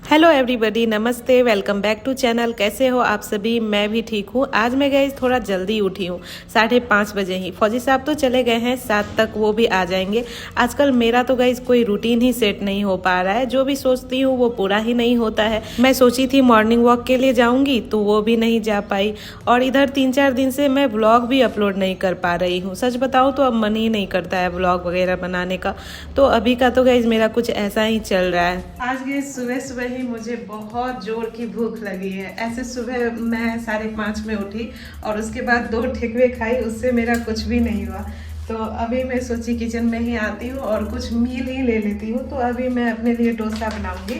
Hello everybody, नमस्ते, welcome back to channel. कैसे हो आप सभी? मैं भी ठीक हूँ। आज मैं गई थोड़ा जल्दी उठी हूँ, 5:30 बजे ही। फौजी साहब तो चले गए हैं 7 तक, वो भी आ जाएंगे। आजकल मेरा तो गाइस कोई रूटीन ही सेट नहीं हो पा रहा है। जो भी सोचती हूँ वो पूरा ही नहीं होता है। मैं सोची थी मॉर्निंग वॉक के लिए जाऊंगी तो वो भी नहीं जा पाई, और इधर 3-4 दिन से मैं व्लॉग भी अपलोड नहीं कर पा रही हूँ। सच बताऊँ तो अब मन ही नहीं करता है व्लॉग वगैरह बनाने का। तो अभी का तो गाइस मेरा कुछ ऐसा ही चल रहा है। आज गाइस सुबह सुबह मुझे बहुत जोर की भूख लगी है। ऐसे सुबह मैं 5:30 में उठी और उसके बाद 2 ठेकुए खाई, उससे मेरा कुछ भी नहीं हुआ। तो अभी मैं सोची किचन में ही आती हूँ और कुछ मील ही ले लेती हूँ। तो अभी मैं अपने लिए डोसा बनाऊंगी।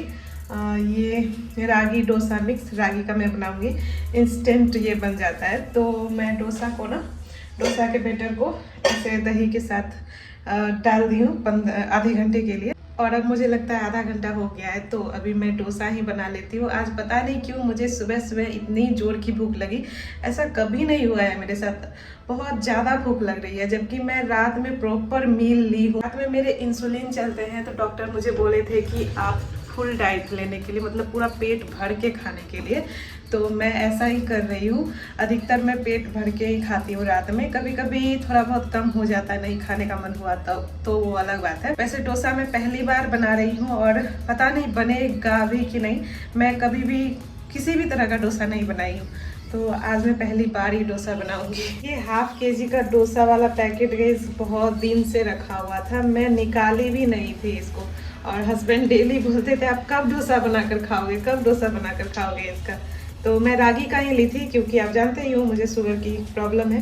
ये रागी डोसा मिक्स, रागी का मैं बनाऊंगी। इंस्टेंट ये बन जाता है। तो मैं डोसा के बैटर को ऐसे दही के साथ डाल दी हूँ आधे घंटे के लिए। और अब मुझे लगता है आधा घंटा हो गया है, तो अभी मैं डोसा ही बना लेती हूँ। आज पता नहीं क्यों मुझे सुबह सुबह इतनी जोर की भूख लगी। ऐसा कभी नहीं हुआ है मेरे साथ। बहुत ज़्यादा भूख लग रही है, जबकि मैं रात में प्रॉपर मील ली हूँ। रात में मेरे इंसुलिन चलते हैं, तो डॉक्टर मुझे बोले थे कि आप फुल डाइट लेने के लिए, मतलब पूरा पेट भर के खाने के लिए। तो मैं ऐसा ही कर रही हूँ। अधिकतर मैं पेट भर के ही खाती हूँ रात में। कभी कभी थोड़ा बहुत कम हो जाता है, नहीं खाने का मन हुआ तो वो अलग बात है। वैसे डोसा मैं पहली बार बना रही हूँ और पता नहीं बनेगा भी कि नहीं। मैं कभी भी किसी भी तरह का डोसा नहीं बनाई हूँ, तो आज मैं पहली बार ही डोसा बनाऊंगी। ये ½ kg का डोसा वाला पैकेट गैस बहुत दिन से रखा हुआ था, मैं निकाली भी नहीं थी इसको। और हस्बैंड डेली बोलते थे आप कब डोसा बनाकर खाओगे, कब डोसा बनाकर खाओगे इसका। तो मैं रागी का ही ली थी, क्योंकि आप जानते ही हो मुझे शुगर की प्रॉब्लम है,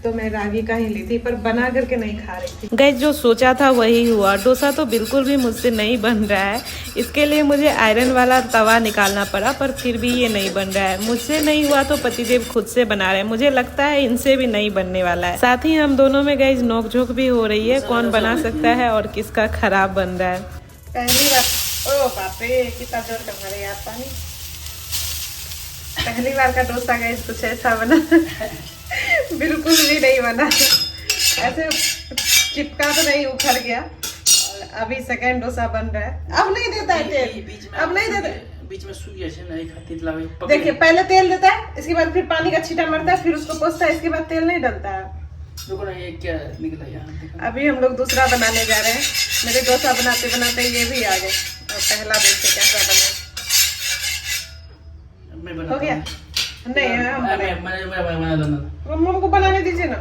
तो मैं रागी का ही ली थी, पर बना करके नहीं खा रही थी। गैस जो सोचा था वही हुआ। डोसा तो बिल्कुल भी मुझसे नहीं बन रहा है। इसके लिए मुझे आयरन वाला तवा निकालना पड़ा, पर फिर भी ये नहीं बन रहा है। मुझसे नहीं हुआ तो पतिदेव खुद से बना रहे हैं। मुझे लगता है इनसे भी नहीं बनने वाला है। साथ ही हम दोनों में गैस नोकझोंक भी हो रही है, कौन बना सकता है और किसका खराब बन रहा है। पहली बार, ओ बाप रे, कितना जोर कर रहे हैं आप पानी। पहली बार का डोसा गैस कुछ ऐसा बना बिल्कुल भी नहीं बना, ऐसे चिपका तो नहीं, उखड़ गया। और अभी सेकंड डोसा बन रहा है। अब नहीं देता है तेल, अब नहीं देता, बीच में सूख जैसे नहीं खाती लावे। देखिए पहले तेल देता है, इसके बाद फिर पानी का छींटा मारता है, फिर उसको पोंछता है, इसके बाद तेल नहीं डालता है। देखो ना ये क्या निकला यहाँ। अभी हम लोग दूसरा बनाने जा रहे हैं। मेरे डोसा बनाते बनाते ये भी आ गए, और पहला देखते कैसा बना। हो गया? नहीं, मम्मा को बनाने दीजिए ना।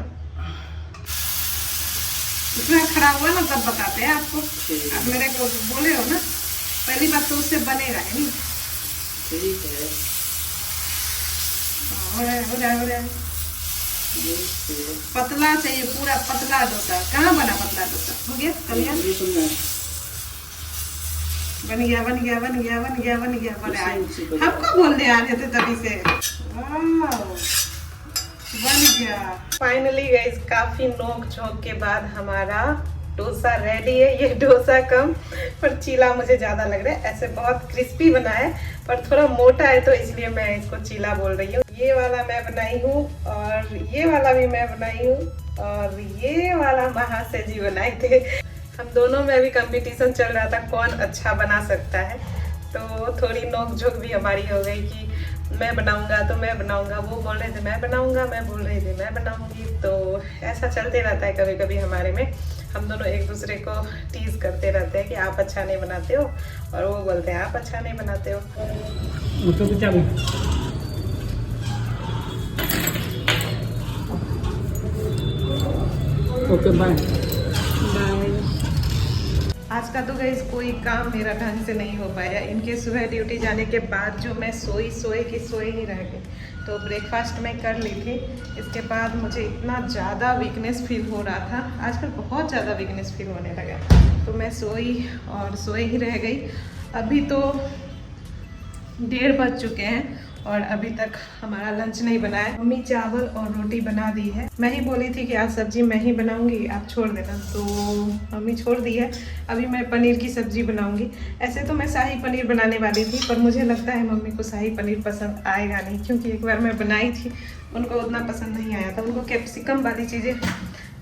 इतना खराब हुआ ना तब बताते हैं आपको। आप मेरे को बोले हो ना, पहली बात तो उससे बनेगा है नहीं। ठीक है, हो रहा है। पतला चाहिए, पूरा पतला डोसा। कहाँ बना पतला डोसा? हो गया कल्याण? बन गया। हमको बोलने आ रहे थे तभी से। बन गया फाइनली गाइस। काफी नोक झोंक के बाद हमारा डोसा रेडी है। ये डोसा कम पर चीला मुझे ज्यादा लग रहा है। ऐसे बहुत क्रिस्पी बना है, पर थोड़ा मोटा है, तो इसलिए मैं इसको चीला बोल रही हूँ। ये वाला मैं बनाई हूँ, और ये वाला भी मैं बनाई हूँ, और ये वाला महाशय जी बनाए थे। हम दोनों में भी कंपटीशन चल रहा था कौन अच्छा बना सकता है। तो थोड़ी नोक झोंक भी हमारी हो गई कि मैं बनाऊंगा तो मैं बनाऊंगा, वो बोल रहे थे मैं बनाऊंगा, मैं बोल रही थी मैं बनाऊंगी। तो ऐसा चलते रहता है कभी कभी हमारे में। हम दोनों एक दूसरे को टीज करते रहते हैं कि आप अच्छा नहीं बनाते हो, और वो बोलते हैं आप अच्छा नहीं बनाते हो। Okay bye. आज का तो गाइस कोई काम मेरा ढंग से नहीं हो पाया। इनके सुबह ड्यूटी जाने के बाद जो मैं सोई ही रह गई। तो ब्रेकफास्ट मैं कर ली थी। इसके बाद मुझे इतना ज़्यादा वीकनेस फील हो रहा था, आजकल बहुत ज़्यादा वीकनेस फील होने लगा, तो मैं सोई ही रह गई। अभी तो 1:30 बज चुके हैं और अभी तक हमारा लंच नहीं बना है। मम्मी चावल और रोटी बना दी है। मैं ही बोली थी कि आज सब्जी मैं ही बनाऊंगी, आप छोड़ देना, तो मम्मी छोड़ दी है। अभी मैं पनीर की सब्जी बनाऊंगी। ऐसे तो मैं शाही पनीर बनाने वाली थी, पर मुझे लगता है मम्मी को शाही पनीर पसंद आएगा नहीं, क्योंकि एक बार मैं बनाई थी, उनको उतना पसंद नहीं आया था। उनको कैप्सिकम वाली चीज़ें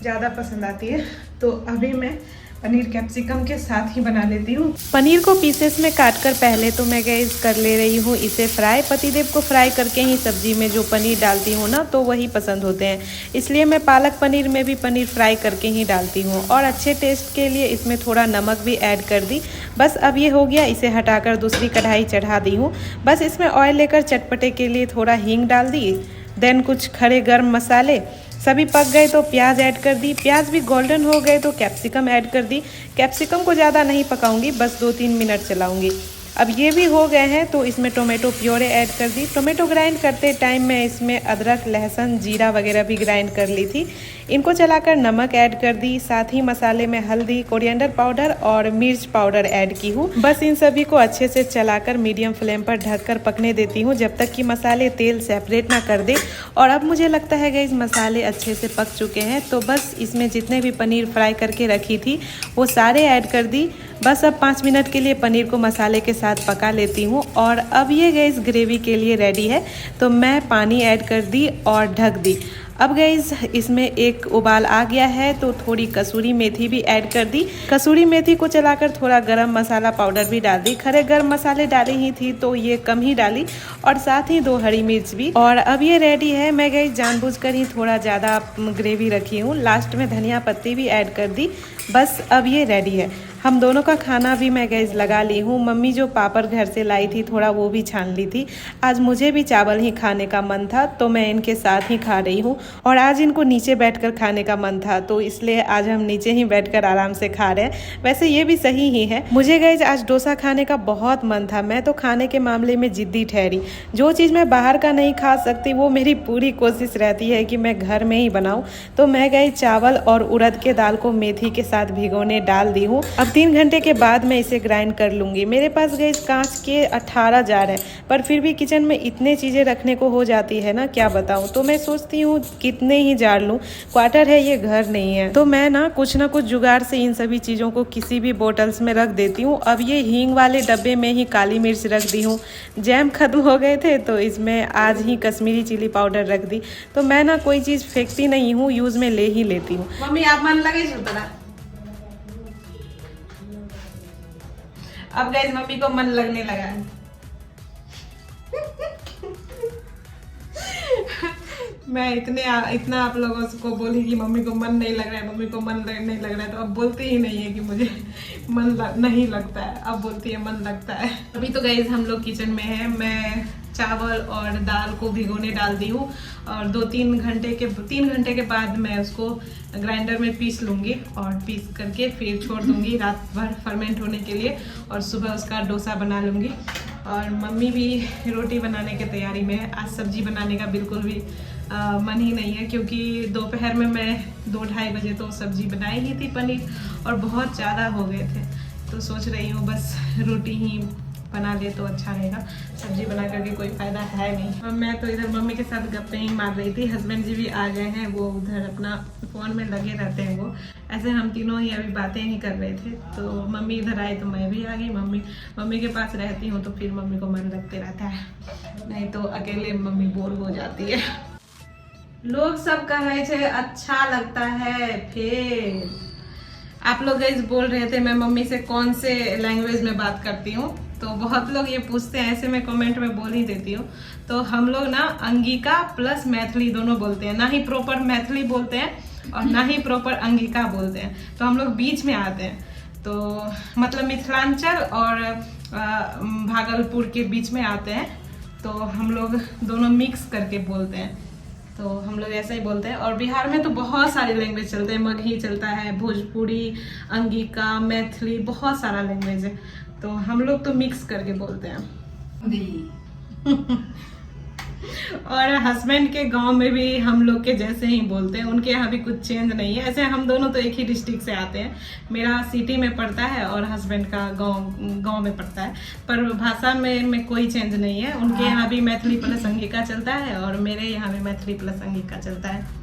ज़्यादा पसंद आती है। तो अभी मैं पनीर कैप्सिकम के साथ ही बना लेती हूँ। पनीर को पीसेस में काटकर पहले तो मैं गैस कर ले रही हूँ इसे फ्राई। पतिदेव को फ्राई करके ही सब्जी में जो पनीर डालती हूँ ना तो वही पसंद होते हैं, इसलिए मैं पालक पनीर में भी पनीर फ्राई करके ही डालती हूँ। और अच्छे टेस्ट के लिए इसमें थोड़ा नमक भी ऐड कर दी। बस अब ये हो गया, इसे हटाकर दूसरी कढ़ाई चढ़ा दी हूँ। बस इसमें ऑयल लेकर चटपटे के लिए थोड़ा हींग डाल दी, देन कुछ खड़े गर्म मसाले। सभी पक गए तो प्याज ऐड कर दी। प्याज भी गोल्डन हो गए तो कैप्सिकम ऐड कर दी। कैप्सिकम को ज़्यादा नहीं पकाऊंगी, बस 2-3 मिनट चलाऊंगी। अब ये भी हो गए हैं तो इसमें टोमेटो प्योरे ऐड कर दी। टोमेटो ग्राइंड करते टाइम मैं इसमें अदरक, लहसुन, जीरा वगैरह भी ग्राइंड कर ली थी। इनको चलाकर नमक ऐड कर दी, साथ ही मसाले में हल्दी, कोरिएंडर पाउडर और मिर्च पाउडर ऐड की हूँ। बस इन सभी को अच्छे से चलाकर मीडियम फ्लेम पर ढककर पकने देती हूँ जब तक कि मसाले तेल सेपरेट ना कर दे। और अब मुझे लगता है गाइस मसाले अच्छे से पक चुके हैं, तो बस इसमें जितने भी पनीर फ्राई करके रखी थी वो सारे ऐड कर दी। बस अब 5 मिनट के लिए पनीर को मसाले के साथ पका लेती हूँ। और अब ये गैस ग्रेवी के लिए रेडी है, तो मैं पानी ऐड कर दी और ढक दी। अब गैस इसमें एक उबाल आ गया है तो थोड़ी कसूरी मेथी भी ऐड कर दी। कसूरी मेथी को चलाकर थोड़ा गरम मसाला पाउडर भी डाल दी। खड़े गरम मसाले डाली ही थी तो ये कम ही डाली, और साथ ही 2 हरी मिर्च भी। और अब ये रेडी है। मैं गैस जानबूझकर ही थोड़ा ज़्यादा ग्रेवी रखी हूँ। लास्ट में धनिया पत्ती भी ऐड कर दी। बस अब ये रेडी है। हम दोनों का खाना भी मैं गैस लगा ली हूँ। मम्मी जो पापड़ घर से लाई थी थोड़ा वो भी छान ली थी। आज मुझे भी चावल ही खाने का मन था तो मैं इनके साथ ही खा रही हूँ। और आज इनको नीचे बैठकर खाने का मन था तो इसलिए आज हम नीचे ही बैठकर आराम से खा रहे हैं। वैसे ये भी सही ही है। मुझे गैस आज डोसा खाने का बहुत मन था। मैं तो खाने के मामले में जिद्दी ठहरी। जो चीज़ मैं बाहर का नहीं खा सकती वो मेरी पूरी कोशिश रहती है कि मैं घर में ही बनाऊँ। तो मैं गई चावल और उड़द के दाल को मेथी के साथ भिगोने डाल दी हूँ। अब 3 घंटे के बाद मैं इसे ग्राइंड कर लूँगी। मेरे पास गैस कांच के 18 जार है, पर फिर भी किचन में इतने चीज़ें रखने को हो जाती है ना, क्या बताऊँ। तो मैं सोचती हूँ कितने ही जार लूँ, क्वार्टर है ये, घर नहीं है। तो मैं ना कुछ जुगाड़ से इन सभी चीज़ों को किसी भी बोटल्स में रख देती हूँ। अब ये हींग वाले डब्बे में ही काली मिर्च रख दी हूँ। जैम खत्म हो गए थे तो इसमें आज ही कश्मीरी चिली पाउडर रख दी। तो मैं ना कोई चीज़ फेंकती नहीं हूँ, यूज़ में ले ही लेती हूँ। मम्मी आप मन लगे छूटा। अब गाइस मम्मी को मन लगने लगा है। मैं इतना आप लोगों को बोली कि मम्मी को मन नहीं लग रहा है, मम्मी को मन नहीं लग रहा है, तो अब बोलती ही नहीं है कि मुझे नहीं लगता है। अब बोलती है मन लगता है। अभी तो गाइस हम लोग किचन में हैं। मैं चावल और दाल को भिगोने डाल दी हूँ और 3 घंटे के बाद मैं उसको ग्राइंडर में पीस लूँगी और पीस करके फिर छोड़ दूँगी रात भर फर्मेंट होने के लिए, और सुबह उसका डोसा बना लूँगी। और मम्मी भी रोटी बनाने की तैयारी में है। आज सब्जी बनाने का बिल्कुल भी मन ही नहीं है, क्योंकि दोपहर में मैं 2-2:30 बजे तो सब्जी बनाई ही थी पनीर, और बहुत ज़्यादा हो गए थे। तो सोच रही हूँ बस रोटी ही बना ले तो अच्छा रहेगा। सब्जी बना करके कोई फ़ायदा है नहीं। और मैं तो इधर मम्मी के साथ गप्पे ही मार रही थी। हस्बैंड जी भी आ गए हैं, वो उधर अपना फ़ोन में लगे रहते हैं। वो ऐसे हम तीनों ही अभी बातें ही कर रहे थे। तो मम्मी इधर आई तो मैं भी आ गई। मम्मी के पास रहती हूँ तो फिर मम्मी को मन लगते रहता है, नहीं तो अकेले मम्मी बोर हो जाती है। लोग सब कहे थे अच्छा लगता है। फिर आप लोग गाइस बोल रहे थे मैं मम्मी से कौन से लैंग्वेज में बात करती हूँ, तो बहुत लोग ये पूछते हैं। ऐसे मैं कमेंट में बोल ही देती हूँ। तो हम लोग ना अंगिका प्लस मैथिली दोनों बोलते हैं। ना ही प्रॉपर मैथिली बोलते हैं और ना ही प्रॉपर अंगिका बोलते हैं। तो हम लोग बीच में आते हैं। तो मतलब मिथिलांचल और भागलपुर के बीच में आते हैं। तो हम लोग दोनों मिक्स करके बोलते हैं। तो हम लोग ऐसा ही बोलते हैं। और बिहार में तो बहुत सारे लैंग्वेज चलते हैं। मगही चलता है, भोजपुरी, अंगिका, मैथिली, बहुत सारा लैंग्वेज है। तो हम लोग तो मिक्स करके बोलते हैं। और हस्बैंड के गांव में भी हम लोग के जैसे ही बोलते हैं। उनके यहाँ भी कुछ चेंज नहीं है। ऐसे हम दोनों तो एक ही डिस्ट्रिक्ट से आते हैं। मेरा सिटी में पड़ता है और हस्बैंड का गांव में पड़ता है, पर भाषा में कोई चेंज नहीं है। उनके यहाँ भी मैथिली प्लस अंगिका चलता है और मेरे यहाँ भी मैथिली प्लस अंगिका चलता है।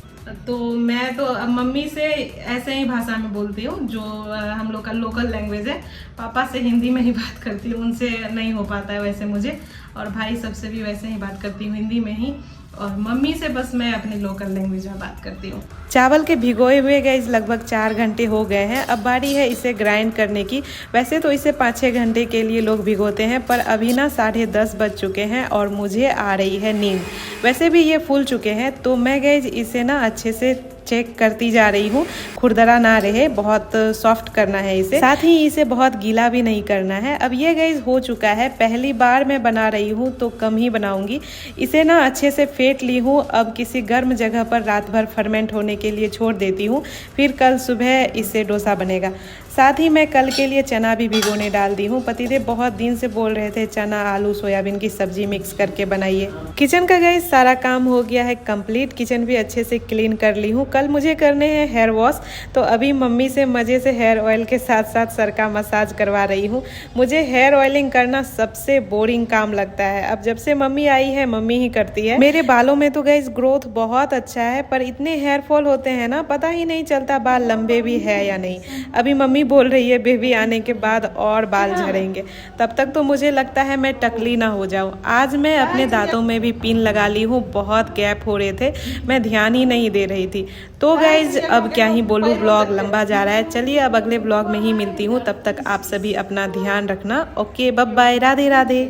तो मैं तो मम्मी से ऐसे ही भाषा में बोलती हूँ जो हम लोग का लोकल लैंग्वेज है। पापा से हिंदी में ही बात करती हूँ, उनसे नहीं हो पाता है वैसे मुझे। और भाई सबसे भी वैसे ही बात करती हूँ हिंदी में ही। और मम्मी से बस मैं अपनी लोकल लैंग्वेज में बात करती हूँ। चावल के भिगोए हुए गाइस लगभग 4 घंटे हो गए हैं। अब बारी है इसे ग्राइंड करने की। वैसे तो इसे 5-6 घंटे के लिए लोग भिगोते हैं, पर अभी ना 10:30 बज चुके हैं और मुझे आ रही है नींद। वैसे भी ये फूल चुके हैं, तो मैं गाइस इसे ना अच्छे से चेक करती जा रही हूँ, खुरदरा ना रहे, बहुत सॉफ्ट करना है इसे, साथ ही इसे बहुत गीला भी नहीं करना है। अब ये गाइस हो चुका है। पहली बार मैं बना रही हूँ तो कम ही बनाऊंगी। इसे ना अच्छे से फेंट ली हूँ। अब किसी गर्म जगह पर रात भर फर्मेंट होने के लिए छोड़ देती हूँ, फिर कल सुबह इससे डोसा बनेगा। साथ ही मैं कल के लिए चना भी भिगोने डाल दी हूँ। पतिदेव बहुत दिन से बोल रहे थे चना आलू सोयाबीन की सब्जी मिक्स करके बनाइए। किचन का गाइस सारा काम हो गया है कंप्लीट। किचन भी अच्छे से क्लीन कर ली हूँ। कल मुझे करने हैं हेयर वॉश, तो अभी मम्मी से मज़े से हेयर ऑयल के साथ साथ सर का मसाज करवा रही हूँ। मुझे हेयर ऑयलिंग करना सबसे बोरिंग काम लगता है। अब जब से मम्मी आई है मम्मी ही करती है। मेरे बालों में तो गाइस ग्रोथ बहुत अच्छा है, पर इतने हेयर फॉल होते हैं ना, पता ही नहीं चलता बाल लंबे भी है या नहीं। अभी मम्मी बोल रही है बेबी आने के बाद और बाल झड़ेंगे, तब तक तो मुझे लगता है मैं टकली ना हो जाऊं। आज मैं अपने दांतों में भी पिन लगा ली हूँ। बहुत गैप हो रहे थे, मैं ध्यान ही नहीं दे रही थी। तो गाइज अब क्या ही बोलूँ, ब्लॉग लंबा जा रहा है। चलिए अब अगले ब्लॉग में ही मिलती हूँ। तब तक आप सभी अपना ध्यान रखना। Okay, bye bye, Radhe Radhe.